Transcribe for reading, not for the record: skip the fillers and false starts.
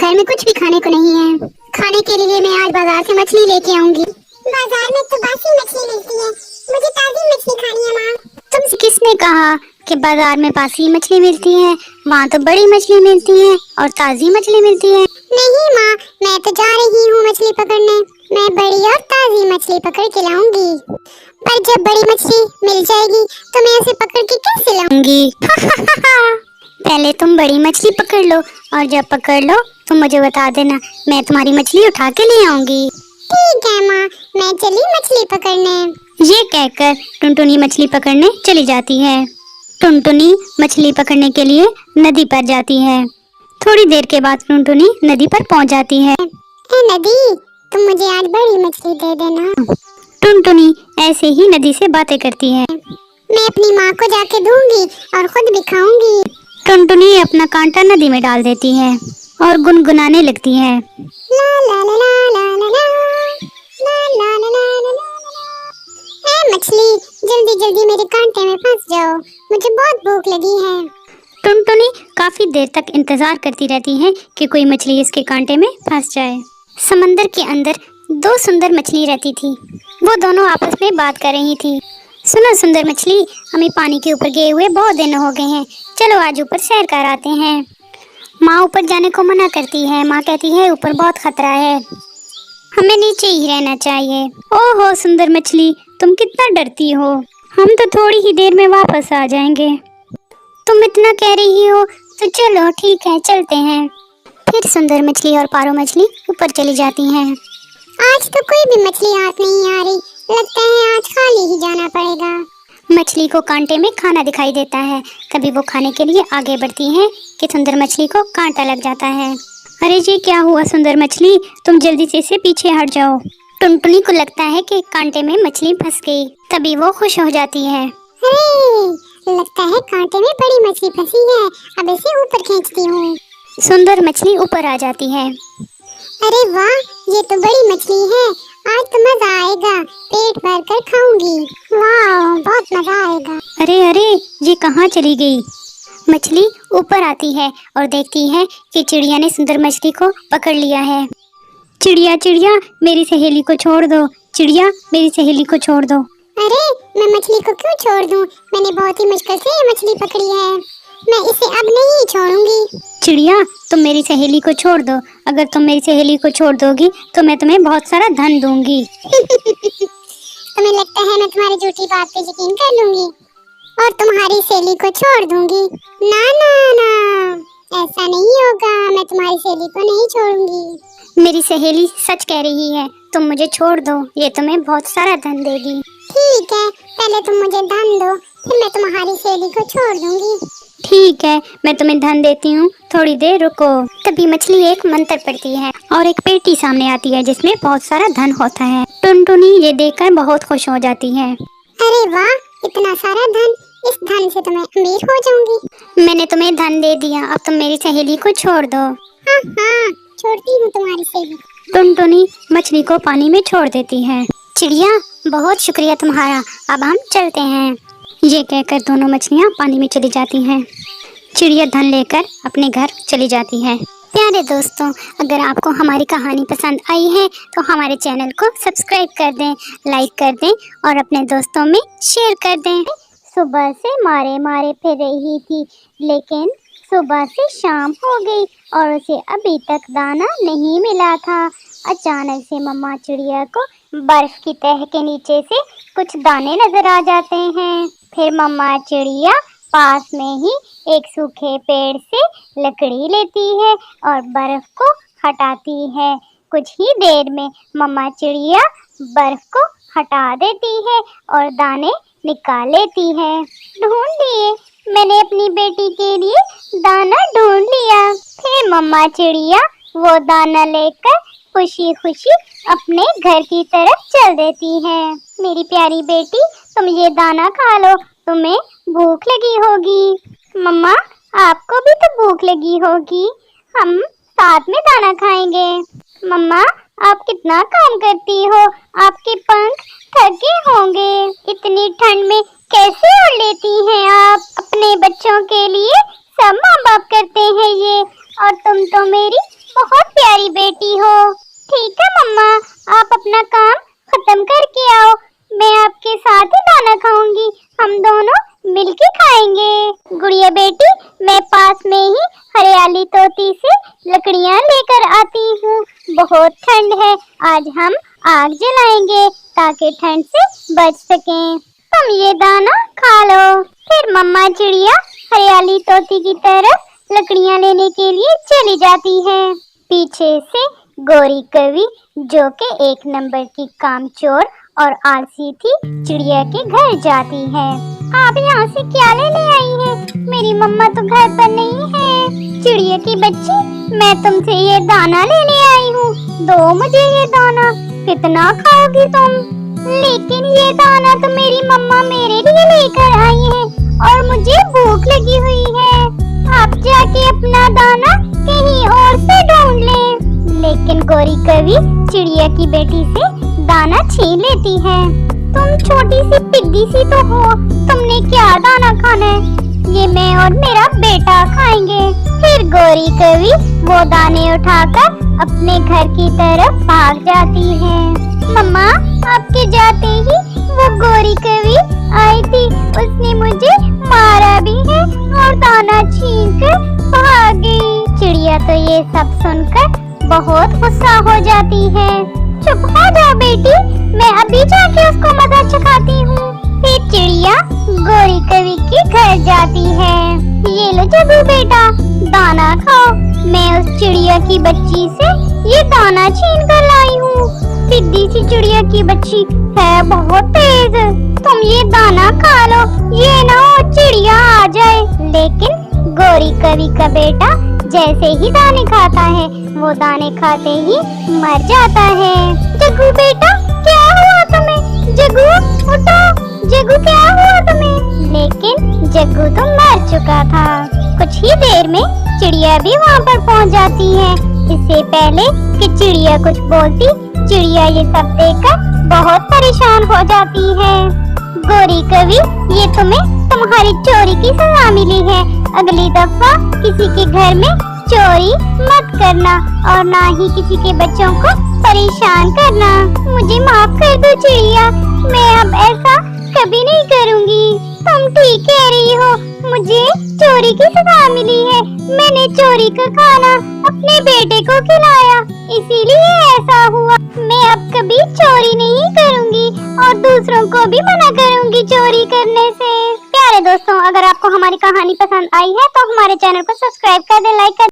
घर में कुछ भी खाने को नहीं है। खाने के लिए मैं आज बाजार से मछली लेके आऊंगी। बाजार में तो बासी मछली मिलती है, मुझे ताजी मछली खानी है माँ। तुमसे किसने कहा कि बाजार में बासी मछली मिलती है? वहाँ तो बड़ी मछली मिलती है और ताजी मछली मिलती है। नहीं माँ, मैं तो जा रही हूँ मछली पकड़ने। मैं बड़ी और ताजी मछली पकड़ के लाऊंगी। पर जब बड़ी मछली मिल जाएगी तो मैं उसे पकड़ के कैसे लाऊंगी? पहले तुम बड़ी मछली पकड़ लो और जब पकड़ लो तुम मुझे बता देना, मैं तुम्हारी मछली उठा के ले आऊंगी। ठीक है माँ, मैं चली मछली पकड़ने। ये कहकर टुनटुनी मछली पकड़ने चली जाती है। टुनटुनी मछली पकड़ने के लिए नदी पर जाती है। थोड़ी देर के बाद टुनटुनी नदी पर पहुंच जाती है। ए नदी, तुम मुझे आज बड़ी मछली दे देना। टुनटुनी ऐसे ही नदी से बातें करती है। मैं अपनी माँ को जाके दूंगी और खुद भी खाऊंगी। टुनटुनी अपना कांटा नदी में डाल देती है और गुनगुनाने लगती है। ला ला ला ला ला ला ला ला ला ला ला ला। ए मछली, जल्दी जल्दी मेरे कांटे में फंस जाओ, मुझे बहुत भूख लगी है। टुनटुनी काफी देर तक इंतजार करती रहती है कि कोई मछली इसके कांटे में फंस जाए। समंदर के अंदर दो सुंदर मछली रहती थी। वो दोनों आपस में बात कर रही थी। सुनो सुंदर मछली, हमें पानी के ऊपर गए हुए बहुत दिन हो गए हैं, चलो आज ऊपर सैर कर आते हैं। माँ ऊपर जाने को मना करती है। माँ कहती है ऊपर बहुत खतरा है, हमें नीचे ही रहना चाहिए। ओहो सुंदर मछली, तुम कितना डरती हो, हम तो थोड़ी ही देर में वापस आ जाएंगे। तुम इतना कह रही हो तो चलो ठीक है, चलते हैं। फिर सुंदर मछली और पारो मछली ऊपर चली जाती हैं। आज तो कोई भी मछली हाथ नहीं आ रही, लगता है आज खाली ही जाना पड़ेगा। मछली को कांटे में खाना दिखाई देता है। कभी वो खाने के लिए आगे बढ़ती है कि सुंदर मछली को कांटा लग जाता है। अरे जी क्या हुआ सुंदर मछली, तुम जल्दी से इसे पीछे हट जाओ। टुनटुनी को लगता है कि कांटे में मछली फंस गई, तभी वो खुश हो जाती है। अरे लगता है कांटे में बड़ी मछली फंसी है, अब इसे ऊपर खींचती हूँ। सुंदर मछली ऊपर आ जाती है। अरे वाह, ये तो बड़ी मछली है, आज तो मजा आएगा, पेट भर कर खाऊंगी। वाह बहुत मजा आएगा। अरे अरे ये कहाँ चली गई? मछली ऊपर आती है और देखती है कि चिड़िया ने सुंदर मछली को पकड़ लिया है। चिड़िया चिड़िया मेरी सहेली को छोड़ दो, चिड़िया मेरी सहेली को छोड़ दो। अरे मैं मछली को क्यों छोड़ दूं? मैंने बहुत ही मुश्किल से ये मछली पकड़ी है, मैं इसे अब नहीं छोड़ूंगी। चिड़िया तुम मेरी सहेली को छोड़ दो, अगर तुम मेरी सहेली को छोड़ दोगी तो मैं तुम्हें बहुत सारा धन दूंगी। तुम्हें लगता है मैं तुम्हारी झूठी बात पे यकीन कर लूंगी और तुम्हारी सहेली को छोड़ दूंगी? ना ना ना, ऐसा नहीं होगा, मैं तुम्हारी सहेली को नहीं छोड़ूंगी। मेरी सहेली सच कह रही है, तुम मुझे छोड़ दो, ये तुम्हें बहुत सारा धन देगी। ठीक है, पहले तुम मुझे धन दो, फिर मैं तुम्हारी सहेली को छोड़ दूंगी। ठीक है, मैं तुम्हें धन देती हूँ, थोड़ी देर रुको। तभी मछली एक मंत्र पढ़ती है और एक पेटी सामने आती है जिसमें बहुत सारा धन होता है। टुनटुनी ये देखकर बहुत खुश हो जाती है। अरे वाह, इतना सारा धन, इस धन से तो मैं अमीर हो जाऊंगी। मैंने तुम्हें धन दे दिया, अब तुम मेरी सहेली को छोड़ दो। हाँ हाँ, छोड़ती हूँ तुम्हारी सहेली। टुनटुनी मछली को पानी में छोड़ देती है। चिड़िया बहुत शुक्रिया तुम्हारा, अब हम चलते हैं। ये कहकर दोनों मछलियाँ पानी में चली जाती हैं। चिड़िया धन लेकर अपने घर चली जाती है। प्यारे दोस्तों, अगर आपको हमारी कहानी पसंद आई है तो हमारे चैनल को सब्सक्राइब कर दें, लाइक कर दें और अपने दोस्तों में शेयर कर दें। सुबह से मारे मारे फिर रही थी, लेकिन सुबह से शाम हो गई और उसे अभी तक दाना नहीं मिला था। अचानक से मम्मा चिड़िया को बर्फ की तह के नीचे से कुछ दाने नजर आ जाते हैं। फिर मम्मा चिड़िया पास में ही एक सूखे पेड़ से लकड़ी लेती है और बर्फ को हटाती है। कुछ ही देर में मम्मा चिड़िया बर्फ को हटा देती है और दाने निकाल लेती है। ढूंढ लिए, मैंने अपनी बेटी के लिए दाना ढूंढ लिया। फिर मम्मा चिड़िया वो दाना लेकर खुशी खुशी अपने घर की तरफ चल देती है। मेरी प्यारी बेटी, तुम ये दाना खा लो, तुम्हें भूख लगी होगी। मम्मा आपको भी तो भूख लगी होगी, हम साथ में दाना खाएंगे। मम्मा आप कितना काम करती हो, आपके पंख थके होंगे, इतनी ठंड में कैसे उड़ लेती हैं आप? अपने बच्चों के लिए सब माँ बाप करते हैं ये, और तुम तो मेरी बहुत प्यारी बेटी हो। ठीक है मम्मा, आप अपना काम खत्म करके आओ, मैं आपके साथ ही दाना खाऊंगी, हम दोनों मिलके खाएंगे। गुड़िया बेटी, मैं पास में ही हरियाली तोती से लकड़ियाँ लेकर आती हूँ। बहुत ठंड है, आज हम आग जलाएंगे ताकि ठंड से बच सकें। तुम ये दाना खा लो। फिर मम्मा चिड़िया हरियाली तोती की तरफ लकड़ियाँ लेने के लिए चली जाती है। पीछे से गौरी कवि, जो कि एक नंबर की कामचोर और आलसी थी, चिड़िया के घर जाती है। आप यहाँ से क्या लेने आई हैं? मेरी मम्मा तो घर पर नहीं है। चिड़िया की बच्ची, मैं तुमसे ये दाना लेने आई हूँ, दो मुझे ये दाना। कितना खाओगी तुम? लेकिन ये दाना तो मेरी मम्मा मेरे लिए लेकर आई है और मुझे भूख लगी हुई है। आप जाके अपना दाना कहीं और से ढूंढ लें। लेकिन गौरी कवि चिड़िया की बेटी से दाना छीन लेती है। तुम छोटी सी पिग्गी सी तो हो, तुमने क्या दाना खाना है? ये मैं और मेरा बेटा खाएंगे। फिर गौरी कवि वो दाने उठाकर अपने घर की तरफ भाग जाती है। मम्मा, आपके जाते ही वो गौरी कवि आई थी, उसने मुझे मारा भी है और दाना छीन कर भाग गई। चिड़िया तो ये सब सुनकर बहुत गुस्सा हो जाती है। चुप हो जाओ बेटी, मैं अभी जाके उसको मजा चखाती हूँ। फिर चिड़िया गौरी कवि के घर जाती है। ये लो जग्गू बेटा, दाना खाओ। मैं उस चिड़िया की बच्ची से ये दाना छीन कर लाई हूँ। सिद्धी सी चिड़िया की बच्ची है बहुत तेज, तुम ये दाना खा लो, ये ना हो चिड़िया आ जाए। लेकिन गौरी कवि का बेटा जैसे ही दाने खाता है, वो दाने खाते ही मर जाता है। जग्गू बेटा, क्या हुआ तुम्हें? जग्गू उठो, जग्गू क्या हुआ तुम्हें? लेकिन जग्गू तो मर चुका था। कुछ ही देर में चिड़िया भी वहाँ पर पहुँच जाती है। इससे पहले कि चिड़िया कुछ बोलती, चिड़िया ये सब देखकर बहुत परेशान हो जाती है। गौरी कवि, ये तुम्हें तुम्हारी चोरी की सजा मिली है। अगली दफा किसी के घर में चोरी मत करना और ना ही किसी के बच्चों को परेशान करना। मुझे माफ कर दो चिड़िया, मैं अब ऐसा कभी नहीं करूँगी। तुम ठीक कह रही हो, मुझे चोरी की सजा मिली है। मैंने चोरी का खाना अपने बेटे को खिलाया, इसीलिए ऐसा हुआ। मैं अब कभी चोरी नहीं करूँगी और दूसरों को भी मना करूँगी चोरी करने से। प्यारे दोस्तों, अगर आपको हमारी कहानी पसंद आई है तो हमारे चैनल को सब्सक्राइब कर दें, लाइक कर